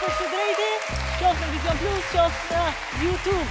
juve së drejti, qoftë në Vision Plus, qoftë në YouTube.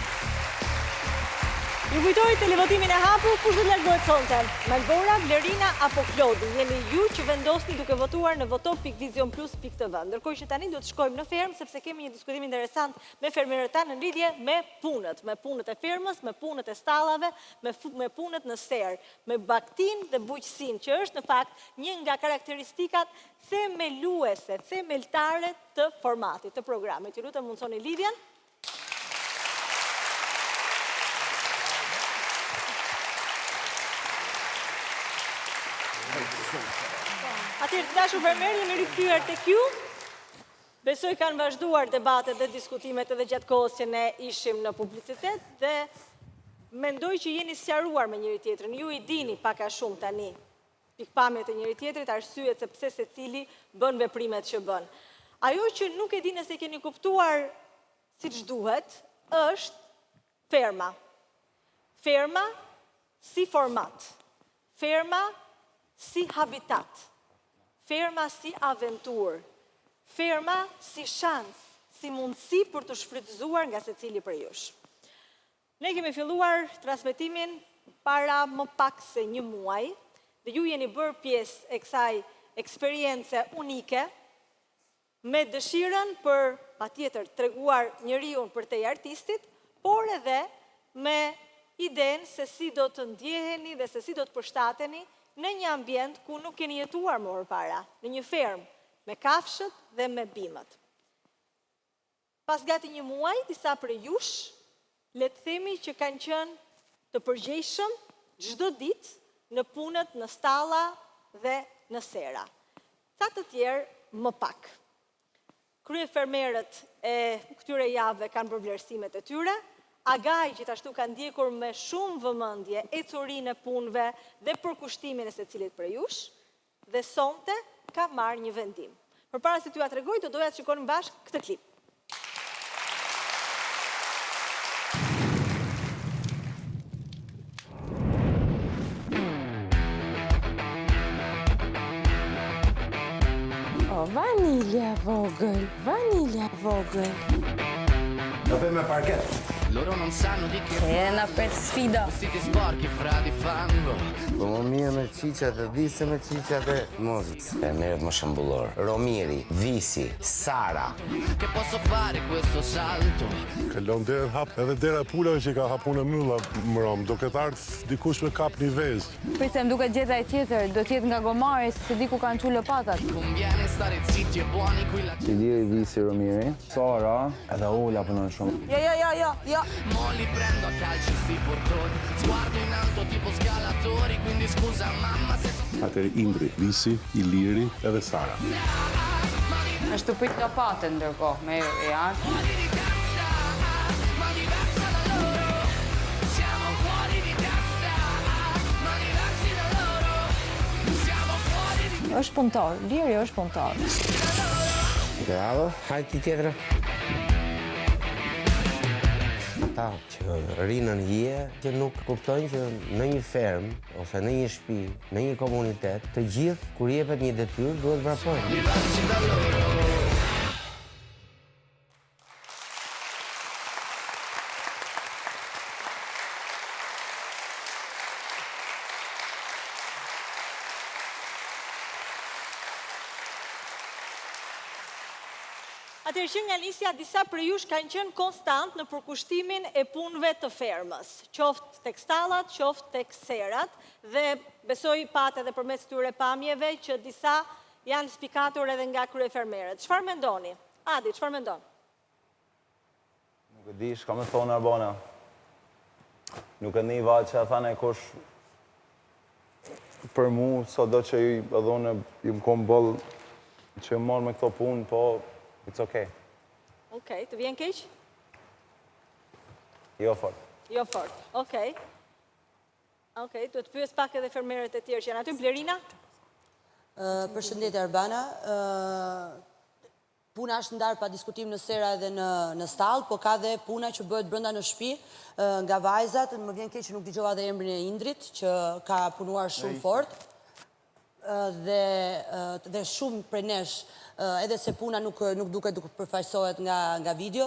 Ju kujtoj televotimin e hapur, kush do të largohet sonte? Malbora, Blerina apo Klodi? Jeni ju që vendosni duke votuar në voto.visionplus.tv. Ndërkohë që tani do të shkojmë në fermë, sepse kemi një diskutim interesant me fermerët tanë në lidhje me punët e fermës, me punët e stallave, me punët në serë, me baktin dhe bujqësin, që është në fakt një nga karakteristikat themeluese, themeltare të formatit, të programit. Ju lutem mundsoni lidhjen. Atëherë, të dashur fermerë, jemi rikthyer tek ju. Besoj kanë vazhduar debatet dhe diskutimet edhe gjatë kohës që ne ishim në publicitet dhe mendoj që jeni sqaruar me njëri tjetrin. Ju i dini pak a shumë tani pikpamjet e njëri tjetrit, arsyet se pse secili bën veprimet që bën. Ajo që nuk e di nëse keni kuptuar siç duhet, është ferma. Ferma si format. Ferma si habitat, ferma si aventur, ferma si shans, si mundësi për të shfrytëzuar nga secili prej jush. Ne kemi filluar transmetimin para më pak se një muaj dhe ju jeni bërë pjesë e kësaj eksperience unike me dëshiren për patjetër treguar njeriu për te artistit, por edhe me idenë se si do të ndjeheni dhe se si do të përshtateni në një ambient ku nuk keni jetuar më përpara, në një fermë, me kafshët dhe me bimët. Pas gati një muaj, disa prej jush, le të themi që kanë qenë të përgjegjshëm çdo ditë në punët në stalla dhe në sera. Sa të tjerë më pak. Kryefermerët e këtyre javëve kanë bërë vlerësimet e tyre. Agaj gjithashtu kanë ndjekur me shumë vëmendje ecurinë e punëve dhe përkushtimin e secilit prej jush, dhe sonte ka marrë një vendim. Përpara se t'ju ja tregoj, do doja të shikonim bashkë këtë klip. Vanilja vogël, vanilja vogël. Do bëjmë me parket. Loro non sanno di che E na për sfida. vestiti sporchi fra di fango. Po më mirë me qiqat e dise me qiqat e mozit. E merët më shëmbullor. Romiri, Visi, Sara. Che posso fare questo salto? Kalon derën hap, edhe dera e pulave që ka hapun e mylla mram, do këtë ardhë dikush me kap një vezë. Prisem duke gjeta e tjetër, do t'jetë nga gomari, se di ku kanë qu lëpatat. Conviene stare zitti e buoni qui la... Iliri Visi Romiri, Sara, edhe Ula punon shumë. Jo. Mo li prendo a calci sti portoni. Sguardo in alto tipo scalatori. Quindi scusa mamma se... Atëri Indri, Visi, Iliri edhe Sara. Është të prit lëpatën ndërkohë, me e artë. Ma diversa da loro. Siamo fuori di testa. Ma diversi da loro. Siamo fuori di... Është punëtor, Liri është punëtor. Bravo, hajtë ti tjetër. Ata që rinën hije, që nuk kuptojnë që në një fermë, ose në një shtëpi, në një komunitet, të gjithë, kur jepet një detyrë, duhet vrapojnë. Atëherë që nga nisja, disa për jush kanë qenë konstant në përkushtimin e punëve të fermës, qoftë tek stallat, qoftë tek serat, dhe besoj pat edhe përmes këtyre pamjeve që disa janë spikatur edhe nga kryefermerët. Çfarë mendoni? Adi, çfarë mendon? Nuk e di, shka me thonë Arbana. Nuk e një vatë që a thane kush për mu, sa do që i adhone i më kom bëllë që më marrë me këto punë, po it's okay. Okej, të vjen keq? Jo fort. Jo fort, okej. Okej, do të pyes pak edhe fermerët e tjerë që janë aty. Blerina? Përshëndetje Arbana. Puna është ndarë pa diskutim në sera edhe në stall, po ka dhe puna që bëhet brenda në shtëpi nga vajzat. Më vjen keq që nuk dëgjova dhe emrin e Indrit, që ka punuar shumë fort. dhe shumë prej nesh, edhe se puna nuk duke përfaqësohet nga video,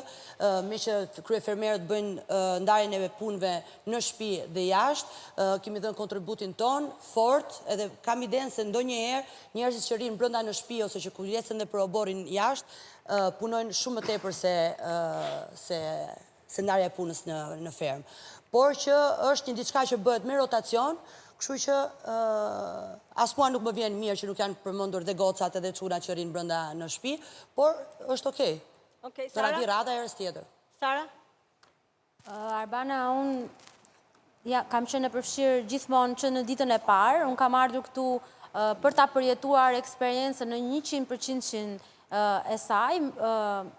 me që kryefermerët bëjnë ndarjen e punëve në shtëpi dhe jashtë, kemi dhënë kontributin ton fort, edhe kam idenë se ndonjëherë njerëzit që rrinë brenda në shtëpi ose që kujdesen dhe për oborin jashtë, punojnë shumë më tepër se ndarja e punës në fermë. Por që është një diçka që bëhet me rotacion, kështu që as mua nuk më vjen mirë që nuk janë përmendur dhe gocat edhe çunat që rrinë brenda në shtëpi, por është okej. Okej, Do Sara? na vi rada herës tjetër. Sara? Arbana, unë kam qenë e përfshirë gjithmonë që në ditën e parë, unë kam ardhur këtu për ta përjetuar eksperiencën në 100% e saj,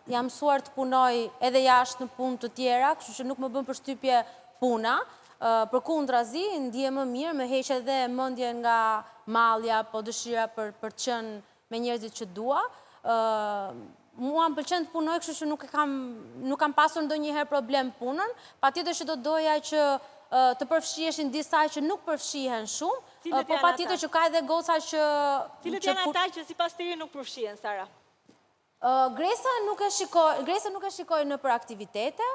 jam mësuar të punoj edhe jashtë në punë të tjera, kështu që nuk më bën përshtypje puna, përkundrazi, ndje më mirë, më heq edhe mendje nga mallja, po dëshira për të qenë me njerëzit që dua. Mua më pëlqen të punoj, kështu që nuk kam pasur ndonjëherë problem punën, patjetër që do doja që të përfshiheshin disa që nuk përfshihen shumë, po patjetër që ka edhe goca që... Cilët janë ata që sipas teje nuk përfshihen, Sara? Gresa nuk e shikoj në për aktivitete,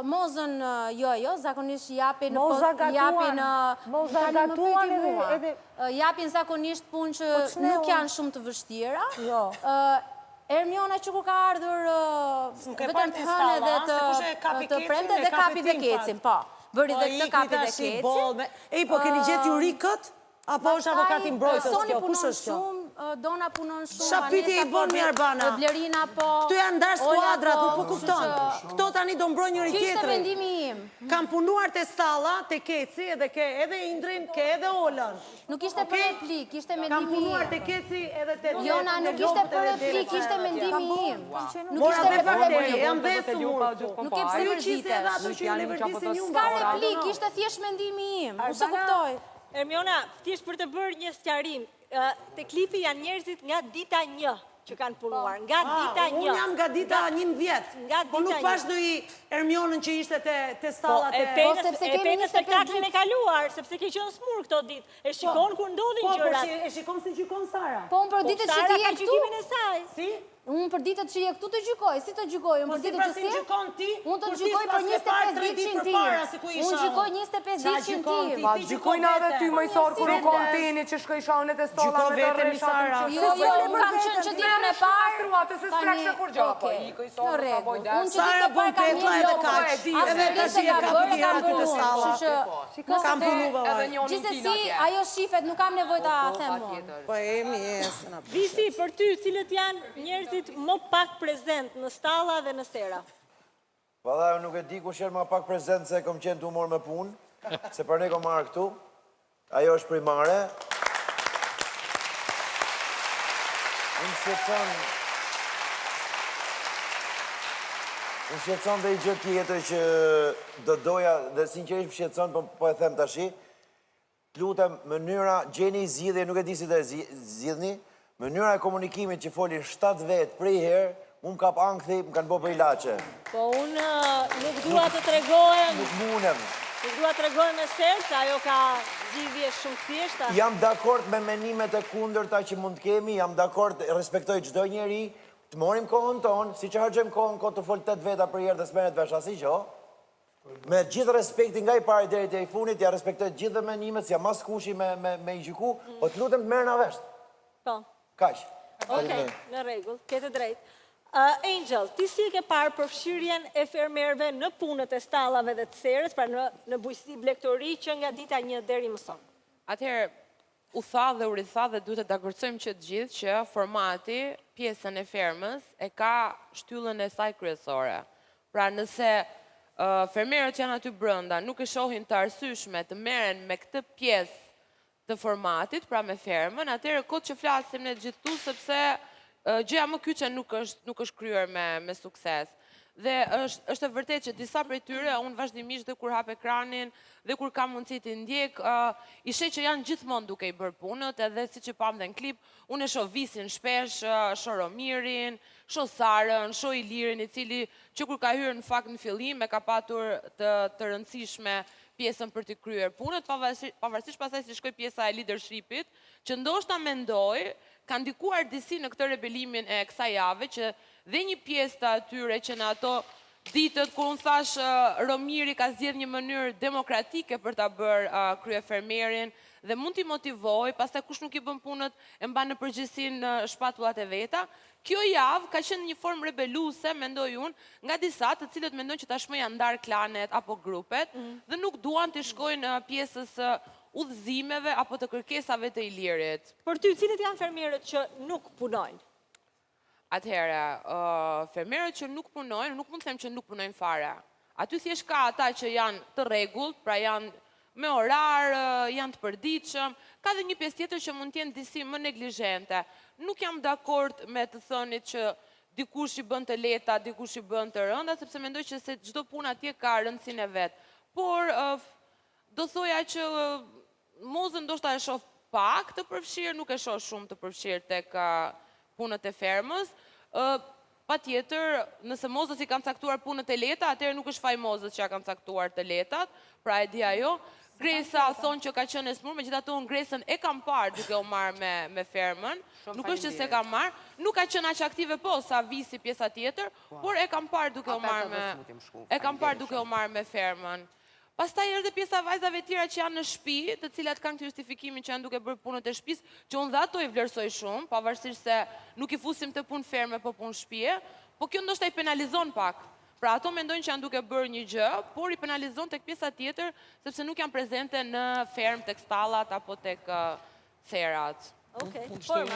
Mozën jo, zakonisht japin japin zakonisht punë që nuk janë shumë të vështira. Ermiona që kur ka ardhur vetëm të hënë edhe të premte dhe kapi dhe kecin, po. Bëri dhe këtë kapi dhe kecin. Ej, po keni gjetë ju rikët? Apo është avokati mbrojtës kjo? Kush është kjo? Dona punon shumë, Qa pyetje i bon mi Arbana? Blerina po... Këtu janë ndarë skuadrat, nuk po kupton. Këto tani do mbroj njëri tjetrin. Kishte vendimi im. Kam punuar te stalla, te Keci, edhe ke edhe Indrin, ke edhe Olën. Nuk ishte për replik, ishte mendimi im. Kam punuar te Keci edhe te Jona, nuk ishte për replik, ishte mendimi im. Mora dhe bakteri, jam besur. Nuk e pse përzitesh. Ska replik, ishte thjesht mendimi im. Unë se kuptoj. Ermiona, thjesht për të bërë një sqarim, te klipi janë njerëzit nga dita 1 që kanë punuar, nga dita 1. Unë jam nga dita 11, po nuk pash do i Ermionën që ishte te stallat e... E pene spektaklin e kaluar, sepse ke qenë smur këto ditë. E shikon kur ndodhin gjërat. Po, e shikon si gjykon Sara. Po, unë për ditët që ti je këtu... gjykimin e saj. Si? Unë për ditët që je këtu të gjykoj, si të gjykoj? Unë për ditët që si? Unë të gjykoj për 25 ditë tim. Unë gjykoj 25 ditë tim. Ma gjykojnë edhe ty mëjësor kur u konë tini që shkoj shanet e stola me të rreshatë. Jo, unë kam qënë që ditën e parë. Atë se strekë kur gjapo. Në regu. Unë që Sara ditën e parë kam një lopë. edhe tash e ka për tjera ty të stalla. Kam punu vëllaj. Gjithsesi, ajo shifet, nuk kam nevojë ta them unë. Po jesë. Visi, për ty, cilët janë njerëzit më pak prezent në stalla dhe në sera? Valla, nuk e di kush janë më pak prezent se kom qenë të umor me punë, se për ne kom marrë këtu. Ajo është primare. Unë shqetëson dhe i gjë tjetër që do doja, dhe sinqerisht më shqetëson, po e them tashi, lutem, mënyra, gjeni i zgjidhje, nuk e di si të zgjidhni, mënyra e komunikimit që folin 7 vetë prej herë, mu më kap ankthi, më kanë bo për ilache. Po unë nuk dua të tregohem... Nuk munem. Nuk dua të tregohem me serë, se ajo ka zgjidhje shumë thjeshta. Jam dakord me menimet e kundërta që mund të kemi, jam dakord, respektoj çdo njeri, të morim kohën tonë, si që hargjëm kohën kohë të fol 8 veta për herë dhe smeret vesh asnjë gjë. Me gjithë respektin nga i pari deri te i funit, ja respektoj gjithë menimet, si jam as kushi me i gjyku, po të lutem të merrna vesh. Po. Kaq. Okej, në rregull, ke të drejtë. Angel, ti si e ke parë përfshirjen e fermerëve në punët e stallave dhe të serës, pra në bujqësi blegtori që nga dita 1 deri më son? Atëherë, u tha dhe u ritha dhe duhet të dakordësojmë që të gjithë që formati, pjesën e fermës, e ka shtyllën e saj kryesore. Pra nëse fermerët që janë aty brenda nuk e shohin të arsyeshme të merren me këtë pjesë të formatit, pra me fermën, atëherë kot që flasim ne gjithtu sepse gjëja më kyçe nuk është kryer me sukses. Dhe është e vërtetë që disa prej tyre, unë vazhdimisht dhe kur hap ekranin dhe kur kam mundësi të ndjek, i sheh që janë gjithmonë duke i bërë punët, edhe siç e pam dhe në klip, unë e shoh Visin shpesh, shoh Romirin, shoh Sarën, shoh Ilirin, i cili që kur ka hyrë në fakt në fillim e ka patur të rëndësishme pjesën për të kryer punët, pavarësisht pasaj si shkoj pjesa e leadershipit, që ndoshta mendoj ka ndikuar disi në këtë rebelimin e kësaj jave, që dhe një pjesë të atyre që në ato ditët kur unë thash Romiri ka zgjedhur një mënyrë demokratike për ta bërë kryefermerin dhe mund t'i motivoj, pastaj kush nuk i bën punët e mban në përgjithësi në shpatullat e veta. Kjo javë ka qenë një formë rebeluese, mendoj unë, nga disa të cilët mendojnë që tashmë janë ndarë klanet apo grupet dhe nuk duan të shkojnë pjesës udhëzimeve apo të kërkesave të Ilirit. Për ty, cilët janë fermierët që nuk punojnë? Atëherë, fermerët që nuk punojnë, nuk mund të them që nuk punojnë fare. Aty thjesht ka ata që janë të rregullt, pra janë me orar, janë të përditshëm, ka dhe një pjesë tjetër që mund të jenë disi më neglizhente. Nuk jam dakord me të thënit që dikush i bën të lehta, dikush i bën të rënda, sepse mendoj që se çdo punë atje ka rëndësinë e vet. Por do thoja që mozën ndoshta e shoh pak të përfshirë, nuk e shoh shumë të përfshirë tek punët e fermës. Patjetër, nëse mozës i kanë caktuar punët e lehta, atëherë nuk është faj mozës që ja kanë caktuar të lehtat, pra e di ajo. Gresa thonë që ka qenë e smur, megjithatë unë Gresën e kam parë duke u marrë me fermën. Nuk është që se kam marrë, nuk ka qenë aq aktive po sa visi pjesa tjetër, por e kam parë duke u marrë me fermën. Pastaj është dhe pjesa vajzave tjera që janë në shtëpi, të cilat kanë këtë justifikimin që janë duke bërë punët e shtëpisë, që unë dhe ato i vlerësoj shumë, pavarësisht se nuk i fusim të punë ferme, po punë shtëpie, po kjo ndoshta i penalizon pak. Pra ato mendojnë që janë duke bërë një gjë, por i penalizon tek pjesa tjetër, sepse nuk janë prezente në fermë, tek stallat apo tek cerat. Okej, por